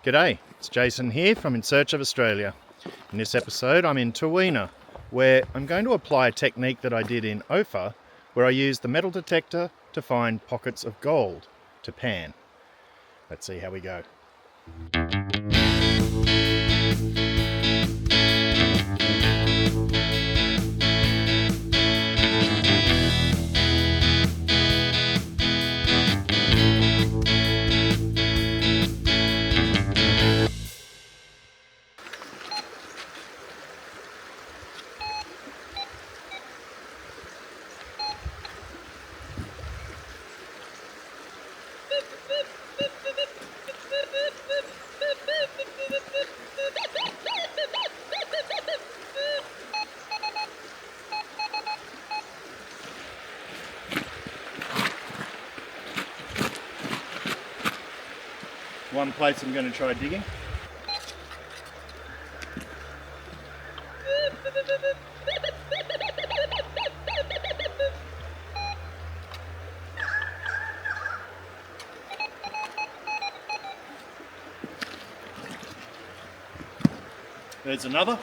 G'day, it's Jason here from In Search of Australia. In this episode I'm in Tuena, where I'm going to apply a technique that I did in Ophir, where I used the metal detector to find pockets of gold to pan. Let's see how we go. One place I'm going to try digging. There's another.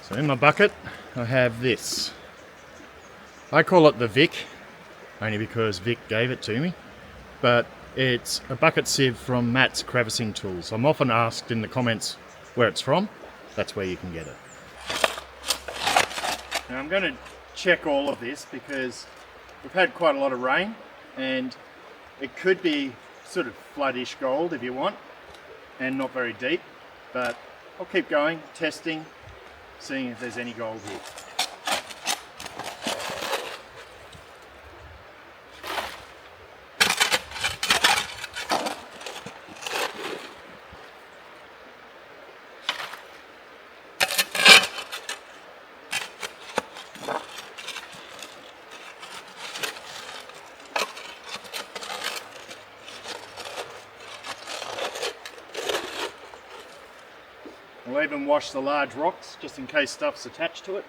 So in my bucket I have this. I call it the Vic, only because Vic gave it to me, but it's a bucket sieve from Matt's Crevicing Tools. I'm often asked in the comments where it's from. That's where you can get it. Now I'm going to check all of this because we've had quite a lot of rain and it could be sort of floodish gold if you want and not very deep, but I'll keep going, testing, seeing if there's any gold here. I'll even wash the large rocks just in case stuff's attached to it.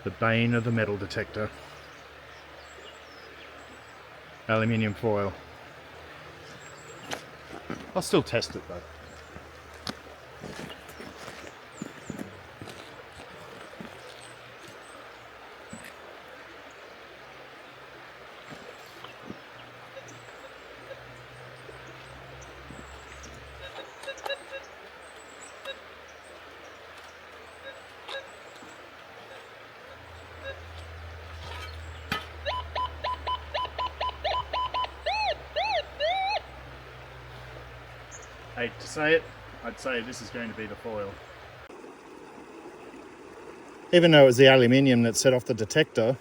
The bane of the metal detector. Aluminium foil. I'll still test it though. Hate to say it, I'd say this is going to be the foil. Even though it was the aluminium that set off the detector,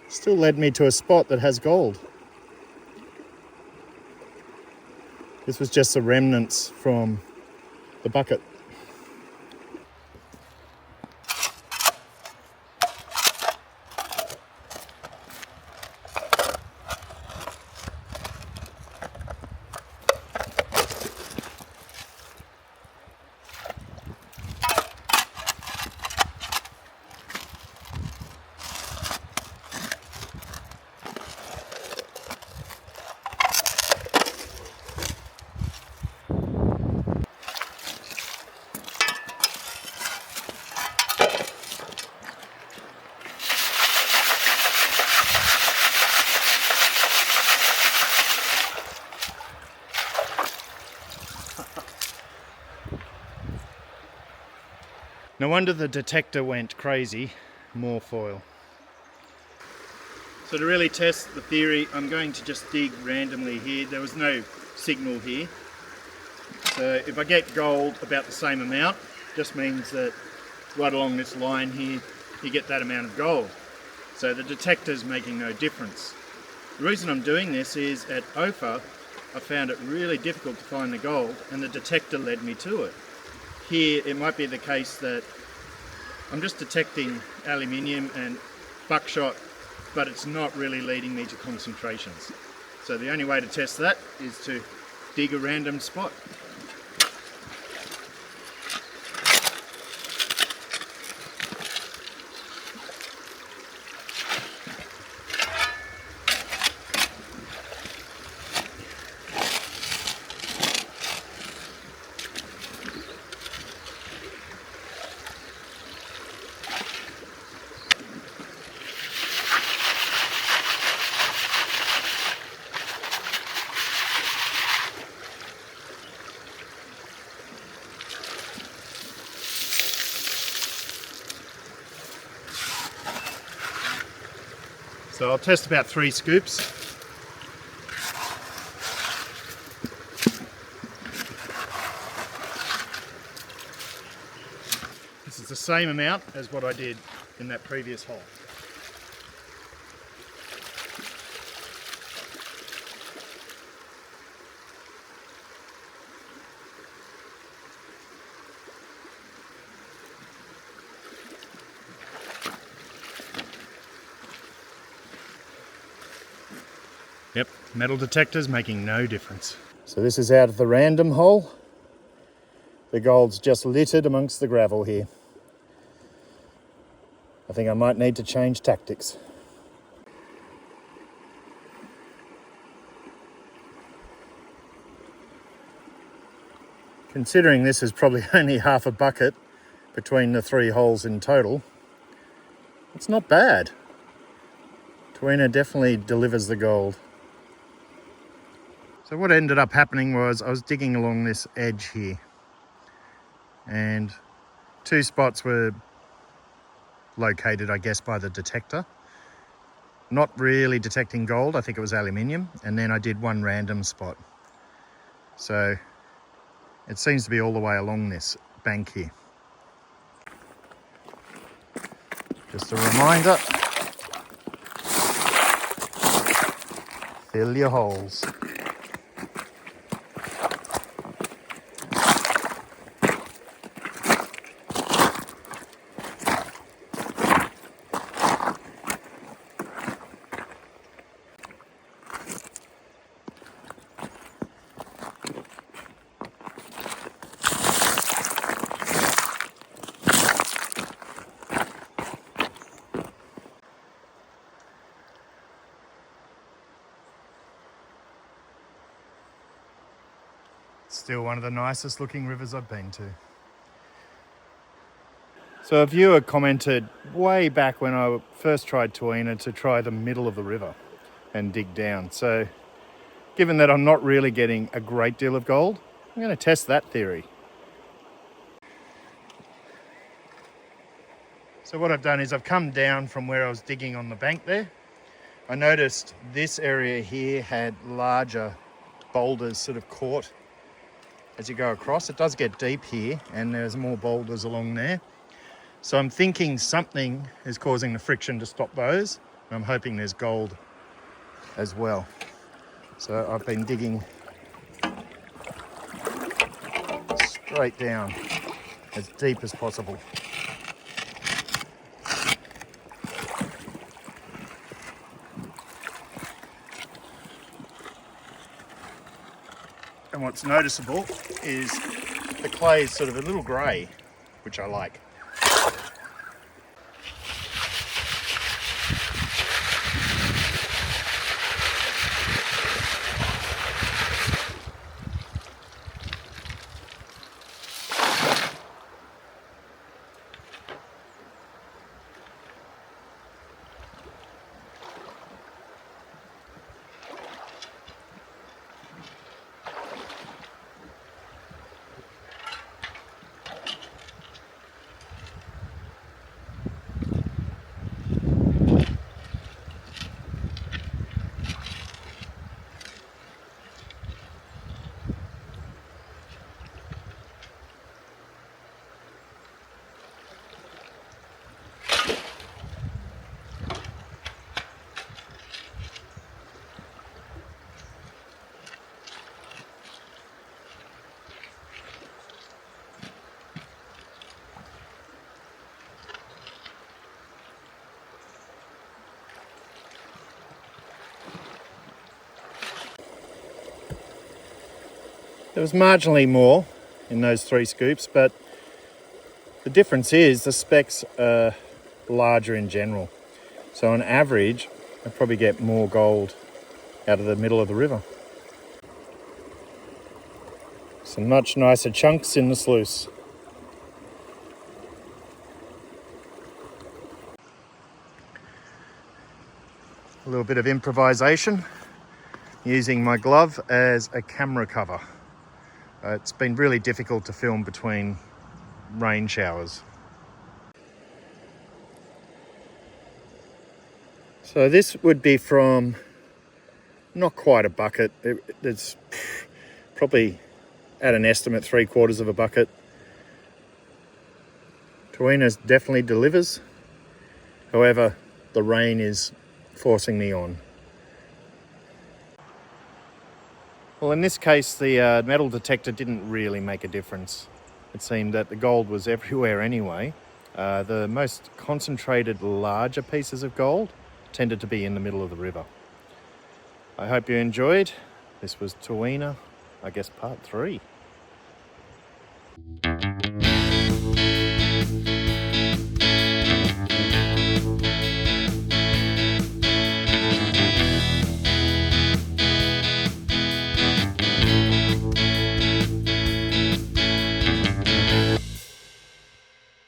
still led me to a spot that has gold. This was just the remnants from the bucket. No wonder the detector went crazy. More foil. So to really test the theory, I'm going to just dig randomly here. There was no signal here. So if I get gold about the same amount, just means that right along this line here, you get that amount of gold. So the detector's making no difference. The reason I'm doing this is at Ophir, I found it really difficult to find the gold, and the detector led me to it. Here, it might be the case that I'm just detecting aluminium and buckshot, but it's not really leading me to concentrations. So the only way to test that is to dig a random spot. So I'll test about 3 scoops. This is the same amount as what I did in that previous hole. Yep, metal detectors making no difference. So this is out of the random hole. The gold's just littered amongst the gravel here. I think I might need to change tactics. Considering this is probably only half a bucket between the 3 holes in total, it's not bad. Tuena definitely delivers the gold. So what ended up happening was I was digging along this edge here, and 2 spots were located, I guess, by the detector. Not really detecting gold, I think it was aluminium, and then I did 1 random spot. So it seems to be all the way along this bank here. Just a reminder, fill your holes. Still one of the nicest looking rivers I've been to. So a viewer commented way back when I first tried Tuena to try the middle of the river and dig down. So given that I'm not really getting a great deal of gold, I'm going to test that theory. So what I've done is I've come down from where I was digging on the bank there. I noticed this area here had larger boulders sort of caught as you go across. It does get deep here, and there's more boulders along there. So I'm thinking something is causing the friction to stop those. I'm hoping there's gold as well. So I've been digging straight down as deep as possible. And what's noticeable is the clay is sort of a little grey, which I like. There was marginally more in those 3 scoops, but the difference is the specks are larger in general. So on average, I probably get more gold out of the middle of the river. Some much nicer chunks in the sluice. A little bit of improvisation using my glove as a camera cover. It's been really difficult to film between rain showers. So this would be from not quite a bucket. It's probably at an estimate 3/4 of a bucket. Tuena definitely delivers. However, the rain is forcing me on. Well, in this case, the metal detector didn't really make a difference. It seemed that the gold was everywhere anyway. The most concentrated, larger pieces of gold tended to be in the middle of the river. I hope you enjoyed. This was Tuena, I guess part 3.